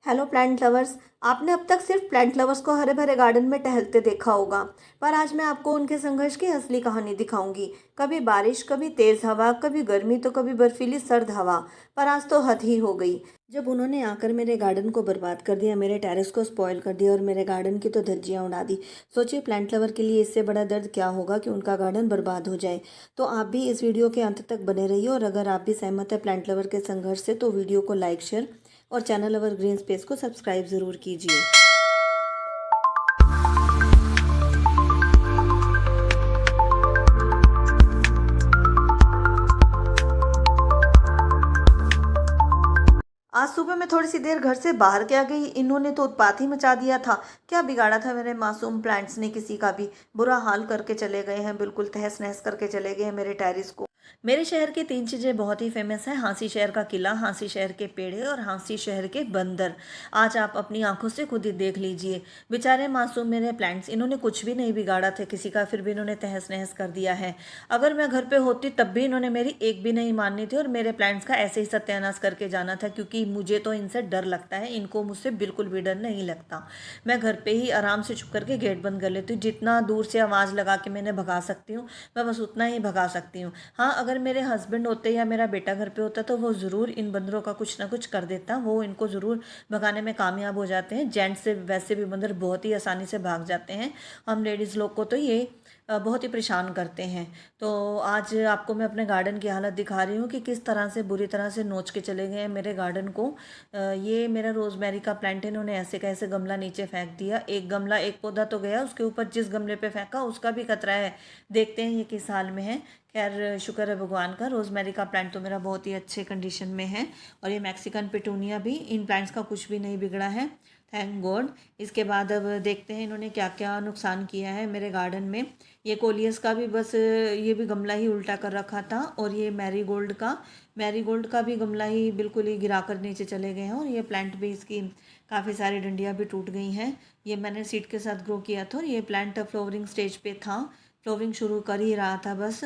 Hello plant lovers. आपने अब तक सिर्फ प्लांट लवर्स को हरे भरे गार्डन में टहलते देखा होगा, पर आज मैं आपको उनके संघर्ष की असली कहानी दिखाऊंगी। कभी बारिश, कभी तेज हवा, कभी गर्मी तो कभी बर्फीली सर्द हवा। पर आज तो हद ही हो गई जब उन्होंने आकर मेरे गार्डन को बर्बाद कर दिया, मेरे टेरेस को स्पॉइल कर दिया और मेरे गार्डन की तो धज्जियां उड़ा दी। सोचिए प्लांट लवर के लिए इससे बड़ा दर्द क्या होगा कि उनका गार्डन बर्बाद हो जाए। तो आप भी इस वीडियो के अंत तक बने रहिए, और अगर आप भी सहमत है प्लांट लवर के संघर्ष से तो वीडियो को लाइक, शेयर और चैनल अवर ग्रीन स्पेस को सब्सक्राइब ज़रूर कीजिए। आज सुबह मैं थोड़ी सी देर घर से बाहर क्या गई, इन्होंने तो उत्पात ही मचा दिया था। क्या बिगाड़ा था मेरे मासूम प्लांट्स ने? किसी का भी बुरा हाल करके चले गए हैं, बिल्कुल तहस नहस करके चले गए हैं मेरे टेरिस को। मेरे शहर की तीन चीज़ें बहुत ही फेमस हैं: हाँसी शहर का किला, हाँसी शहर के पेड़े और हाँसी शहर के बंदर। आज आप अपनी आंखों से खुद ही देख लीजिए। बेचारे मासूम मेरे प्लांट्स, इन्होंने कुछ भी नहीं बिगाड़ा था किसी का, फिर भी इन्होंने तहस नहस कर दिया है। अगर मैं घर पे होती तब भी इन्होंने मेरी एक भी नहीं माननी थी और मेरे प्लांट्स का ऐसे ही सत्यानाश करके जाना था, क्योंकि मुझे तो इनसे डर लगता है, इनको मुझसे बिल्कुल भी डर नहीं लगता। मैं घर पे ही आराम से चुप करके गेट बंद कर लेती हूँ। जितना दूर से आवाज़ लगा के मैंने भगा सकती हूँ, मैं बस उतना ही भगा सकती हूँ। हाँ, अगर मेरे हस्बैंड होते या मेरा बेटा घर पे होता तो वो ज़रूर इन बंदरों का कुछ ना कुछ कर देता, वो इनको ज़रूर भगाने में कामयाब हो जाते हैं। जेंट्स से वैसे भी बंदर बहुत ही आसानी से भाग जाते हैं, हम लेडीज़ लोग को तो ये बहुत ही परेशान करते हैं। तो आज आपको मैं अपने गार्डन की हालत दिखा रही हूँ कि किस तरह से बुरी तरह से नोच के चले गए हैं मेरे गार्डन को। ये मेरा रोज़मेरी का प्लांट है, इन्होंने ऐसे कैसे गमला नीचे फेंक दिया। एक गमला, एक पौधा तो गया, उसके ऊपर जिस गमले पे फेंका उसका भी खतरा है। देखते हैं ये किस हाल में है। खैर शुक्र है भगवान का, रोज़मेरी का प्लांट तो मेरा बहुत ही अच्छे कंडीशन में है, और ये मैक्सिकन पिटूनिया भी, इन प्लांट्स का कुछ भी नहीं बिगड़ा है, थैंक गॉड। इसके बाद अब देखते हैं इन्होंने क्या क्या नुकसान किया है मेरे गार्डन में। ये कोलियस का भी बस ये भी गमला ही उल्टा कर रखा था, और ये मैरीगोल्ड का भी गमला ही बिल्कुल ही गिरा कर नीचे चले गए हैं, और ये प्लांट भी, इसकी काफ़ी सारी डंडियाँ भी टूट गई हैं। ये मैंने सीड के साथ ग्रो किया था, और ये प्लांट फ्लावरिंग स्टेज पे था, फ्लावरिंग शुरू कर ही रहा था बस।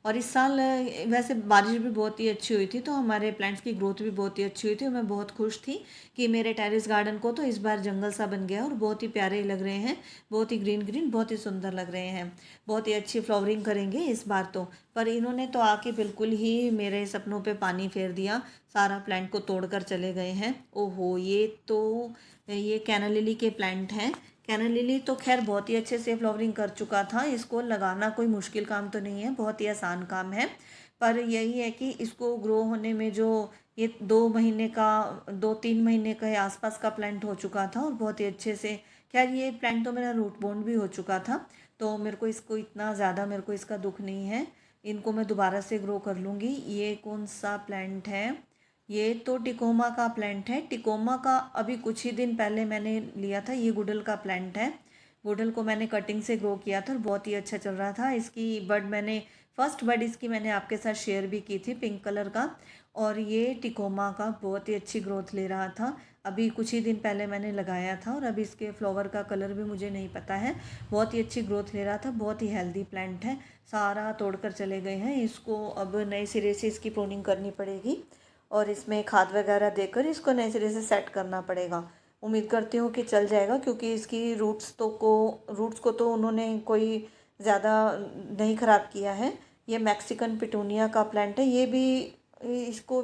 और इस साल वैसे बारिश भी बहुत ही अच्छी हुई थी, तो हमारे प्लांट्स की ग्रोथ भी बहुत ही अच्छी हुई थी, और मैं बहुत खुश थी कि मेरे टेरेस गार्डन को तो इस बार जंगल सा बन गया और बहुत ही प्यारे लग रहे हैं, बहुत ही ग्रीन ग्रीन, बहुत ही सुंदर लग रहे हैं। बहुत ही अच्छी फ्लावरिंग करेंगे इस बार तो। पर इन्होंने तो आके बिल्कुल ही मेरे सपनों पे पानी फेर दिया, सारा प्लांट को तोड़ कर चले गए हैं। ओहो, ये कैना लिली के प्लांट हैं। कैना लिली तो खैर बहुत ही अच्छे से फ्लावरिंग कर चुका था, इसको लगाना कोई मुश्किल काम तो नहीं है, बहुत ही आसान काम है। पर यही है कि इसको ग्रो होने में जो ये 2 महीने का, 2-3 महीने के आसपास का प्लांट हो चुका था, और बहुत ही अच्छे से, खैर ये प्लांट तो मेरा रूट बॉन्ड भी हो चुका था, तो मेरे को इसको इतना ज़्यादा, मेरे को इसका दुख नहीं है। इनको मैं दोबारा से ग्रो कर लूँगी। ये कौन सा प्लांट है? ये तो टिकोमा का प्लांट है। टिकोमा का अभी कुछ ही दिन पहले मैंने लिया था। ये गुडल का प्लांट है। गुडल को मैंने कटिंग से ग्रो किया था और बहुत ही अच्छा चल रहा था। इसकी बड मैंने, फर्स्ट बड इसकी मैंने आपके साथ शेयर भी की थी, पिंक कलर का। और ये टिकोमा का बहुत ही अच्छी ग्रोथ ले रहा था। अभी कुछ ही दिन पहले मैंने लगाया था, और अभी इसके फ्लावर का कलर भी मुझे नहीं पता है। बहुत ही अच्छी ग्रोथ ले रहा था, बहुत ही हेल्दी प्लांट है। सारा तोड़कर चले गए हैं, इसको अब नए सिरे से इसकी प्रूनिंग करनी पड़ेगी, और इसमें खाद वगैरह देकर इसको नए सिरे से सेट करना पड़ेगा। उम्मीद करती हूँ कि चल जाएगा, क्योंकि इसकी रूट्स को तो उन्होंने कोई ज़्यादा नहीं ख़राब किया है। ये मैक्सिकन पिटूनिया का प्लांट है, ये भी,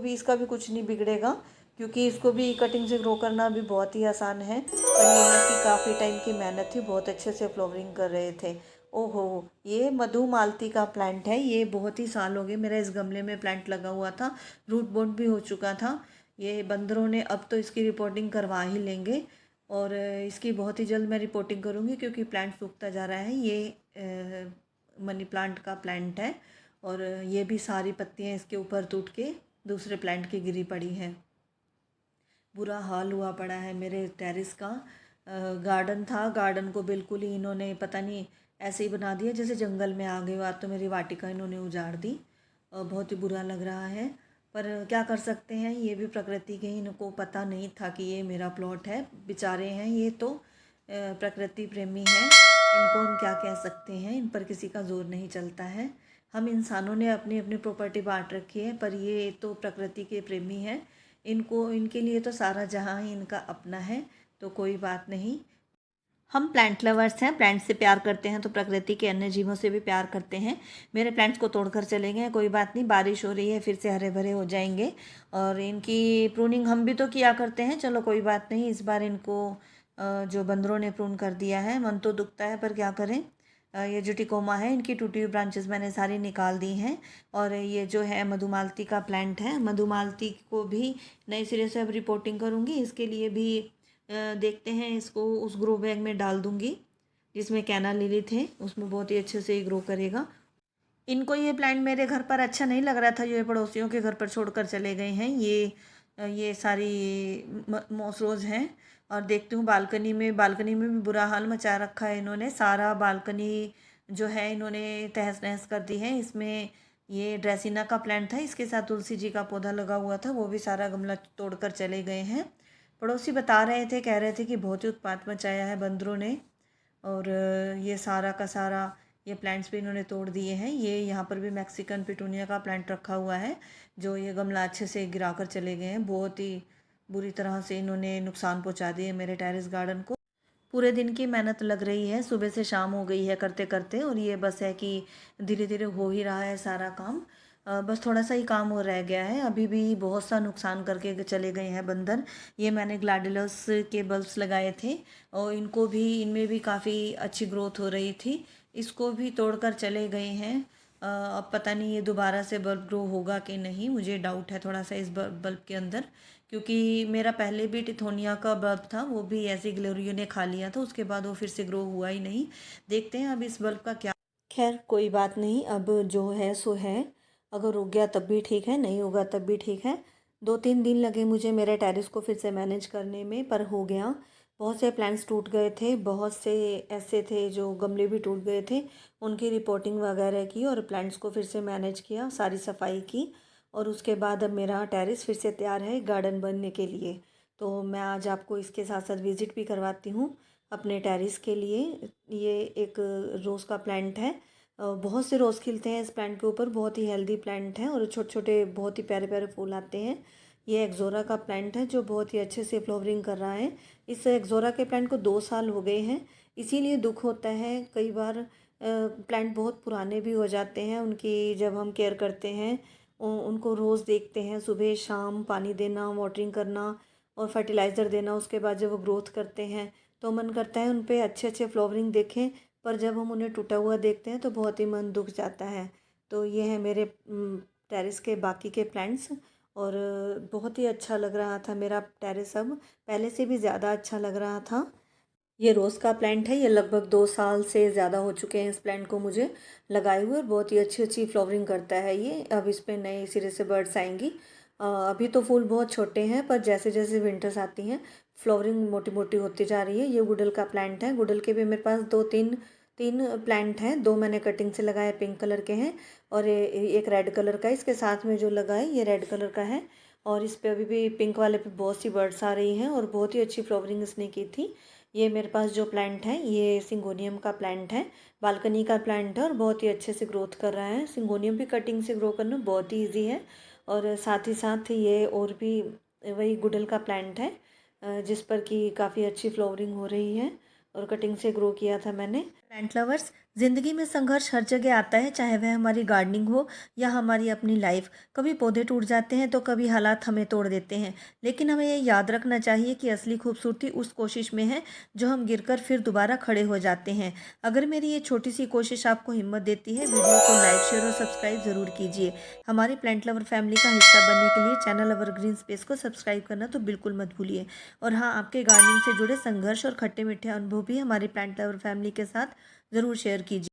इसका भी कुछ नहीं बिगड़ेगा, क्योंकि इसको भी कटिंग से ग्रो करना भी बहुत ही आसान है। पर ये है कि काफ़ी टाइम की मेहनत थी, बहुत अच्छे से फ्लावरिंग कर रहे थे। ओहो, ये मधुमालती का प्लांट है। ये बहुत ही साल हो गए मेरा इस गमले में प्लांट लगा हुआ था, रूट बोट भी हो चुका था। ये बंदरों ने अब तो इसकी रिपोर्टिंग करवा ही लेंगे, और इसकी बहुत ही जल्द मैं रिपोर्टिंग करूँगी, क्योंकि प्लांट सूखता जा रहा है। ये मनी प्लांट का प्लांट है, और ये भी सारी पत्तियाँ इसके ऊपर टूट के दूसरे प्लांट की गिरी पड़ी हैं। बुरा हाल हुआ पड़ा है मेरे टेरेस का। गार्डन था, गार्डन को बिल्कुल ही इन्होंने पता नहीं ऐसे ही बना दिया जैसे जंगल में आ गए हो। आज तो मेरी वाटिका इन्होंने उजाड़ दी, बहुत ही बुरा लग रहा है। पर क्या कर सकते हैं, ये भी प्रकृति के, इनको पता नहीं था कि ये मेरा प्लॉट है। बेचारे हैं ये तो, प्रकृति प्रेमी हैं, इनको हम क्या कह सकते हैं, इन पर किसी का जोर नहीं चलता है। हम इंसानों ने अपनी अपनी प्रॉपर्टी बांट रखी है, पर ये तो प्रकृति के प्रेमी हैं, इनको, इनके लिए तो सारा जहाँ ही इनका अपना है, तो कोई बात नहीं। हम प्लांट लवर्स हैं, प्लांट से प्यार करते हैं तो प्रकृति के अन्य जीवों से भी प्यार करते हैं। मेरे प्लांट्स को तोड़कर चले गए, कोई बात नहीं, बारिश हो रही है, फिर से हरे भरे हो जाएंगे। और इनकी प्रूनिंग हम भी तो किया करते हैं, चलो कोई बात नहीं। इस बार इनको जो बंदरों ने प्रून कर दिया है, मन तो दुखता है पर क्या करें। ये जो टिकोमा है, इनकी टूटी हुई ब्रांचेस मैंने सारी निकाल दी हैं। और ये जो है मधुमालती का प्लांट है, मधुमालती को भी नए सिरे से अब रिपोर्टिंग करूँगी। इसके लिए भी देखते हैं, इसको उस ग्रो बैग में डाल दूँगी जिसमें कैना लिली थे, उसमें बहुत ही अच्छे से ग्रो करेगा। इनको ये प्लांट मेरे घर पर अच्छा नहीं लग रहा था, जो ये पड़ोसियों के घर पर छोड़कर चले गए हैं। ये सारी मॉसरोज हैं। और देखती हूँ बालकनी में भी बुरा हाल मचा रखा है इन्होंने। सारा बालकनी जो है इन्होंने तहस नहस कर दी है। इसमें ये ड्रेसिना का प्लांट था, इसके साथ तुलसी जी का पौधा लगा हुआ था, वो भी सारा गमला तोड़कर चले गए हैं। पड़ोसी बता रहे थे, कह रहे थे कि बहुत ही उत्पात मचाया है बंदरों ने। और ये सारा का सारा ये प्लांट्स भी इन्होंने तोड़ दिए हैं। ये यहाँ पर भी मैक्सिकन पिटूनिया का प्लांट रखा हुआ है, जो ये गमला अच्छे से गिरा कर चले गए हैं। बहुत ही बुरी तरह से इन्होंने नुकसान पहुँचा दिए मेरे टेरेस गार्डन को। पूरे दिन की मेहनत लग रही है, सुबह से शाम हो गई है करते करते, और ये बस है कि धीरे धीरे हो ही रहा है सारा काम। बस थोड़ा सा ही काम और रह गया है। अभी भी बहुत सा नुकसान करके चले गए हैं बंदर। ये मैंने ग्लैडियोलस के बल्ब्स लगाए थे और इनमें भी काफ़ी अच्छी ग्रोथ हो रही थी, इसको भी तोड़कर चले गए हैं। अब पता नहीं ये दोबारा से बल्ब ग्रो होगा कि नहीं, मुझे डाउट है थोड़ा सा इस बल्ब के अंदर, क्योंकि मेरा पहले भी टिथोनिया का बल्ब था, वो भी ऐसे ग्लोरियो ने खा लिया था, उसके बाद वो फिर से ग्रो हुआ ही नहीं। देखते हैं अब इस बल्ब का क्या। खैर कोई बात नहीं, अब जो है सो है। अगर उग गया तब भी ठीक है, नहीं होगा तब भी ठीक है। 2-3 दिन लगे मुझे मेरे टेरेस को फिर से मैनेज करने में, पर हो गया। बहुत से प्लांट्स टूट गए थे, बहुत से ऐसे थे जो गमले भी टूट गए थे, उनकी रिपोर्टिंग वगैरह की और प्लांट्स को फिर से मैनेज किया, सारी सफाई की। और उसके बाद अब मेरा टेरेस फिर से तैयार है गार्डन बनने के लिए। तो मैं आज आपको इसके साथ साथ विज़िट भी करवाती हूँ अपने टेरेस के लिए। ये एक रोज़ का प्लांट है। बहुत से रोज़ खिलते हैं इस प्लांट के ऊपर, बहुत ही हेल्दी प्लांट है और छोटे छोटे बहुत ही प्यारे प्यारे फूल आते हैं। ये एक्जोरा का प्लांट है जो बहुत ही अच्छे से फ्लावरिंग कर रहा है। इस एक्जोरा के प्लांट को 2 साल हो गए हैं, इसीलिए दुख होता है कई बार। प्लांट बहुत पुराने भी हो जाते हैं, उनकी जब हम केयर करते हैं, उनको रोज़ देखते हैं, सुबह शाम पानी देना, वाटरिंग करना और फर्टिलाइज़र देना, उसके बाद जब वो ग्रोथ करते हैं तो मन करता है उन पे अच्छे अच्छे फ्लावरिंग देखें। पर जब हम उन्हें टूटा हुआ देखते हैं तो बहुत ही मन दुख जाता है। तो ये है मेरे टेरेस के बाकी के प्लांट्स। और बहुत ही अच्छा लग रहा था मेरा टेरेस, अब पहले से भी ज़्यादा अच्छा लग रहा था। ये रोज़ का प्लांट है, ये लगभग 2 साल से ज़्यादा हो चुके हैं इस प्लांट को मुझे लगाए हुए, और बहुत ही अच्छी अच्छी फ्लावरिंग करता है ये। अब इस पे नए सिरे से बर्ड्स आएंगी। अभी तो फूल बहुत छोटे हैं, पर जैसे जैसे विंटर्स आती हैं फ्लावरिंग मोटी मोटी होती जा रही है। ये गुड़हल का प्लांट है, गुड़हल के भी मेरे पास 2-3 प्लांट हैं। 2 मैंने कटिंग से लगाए, पिंक कलर के हैं, और एक रेड कलर का, इसके साथ में जो लगा है ये रेड कलर का है। और इस पे अभी भी पिंक वाले पे बहुत सी बर्ड्स आ रही हैं और बहुत ही अच्छी फ्लावरिंग इसने की थी। ये मेरे पास जो प्लांट है ये सिंगोनियम का प्लांट है, बालकनी का प्लांट है और बहुत ही अच्छे से ग्रोथ कर रहा है। सिंगोनियम भी कटिंग से ग्रो करना बहुत ही ईजी है। और साथ ही साथ ये और भी वही गुड़हल का प्लांट है, जिस पर कि काफ़ी अच्छी फ्लावरिंग हो रही है और कटिंग से ग्रो किया था मैंने। प्लांट लवर्स, ज़िंदगी में संघर्ष हर जगह आता है, चाहे वह हमारी गार्डनिंग हो या हमारी अपनी लाइफ। कभी पौधे टूट जाते हैं तो कभी हालात हमें तोड़ देते हैं, लेकिन हमें ये याद रखना चाहिए कि असली खूबसूरती उस कोशिश में है जो हम गिरकर फिर दोबारा खड़े हो जाते हैं। अगर मेरी ये छोटी सी कोशिश आपको हिम्मत देती है, वीडियो को लाइक, शेयर और सब्सक्राइब ज़रूर कीजिए। हमारी प्लांट लवर फैमिली का हिस्सा बनने के लिए चैनल अवर ग्रीन स्पेस को सब्सक्राइब करना तो बिल्कुल मत भूलिए। और हाँ, आपके गार्डनिंग से जुड़े संघर्ष और खट्टे मीठे अनुभव भी हमारी प्लांट लवर फैमिली के साथ ज़रूर शेयर कीजिए।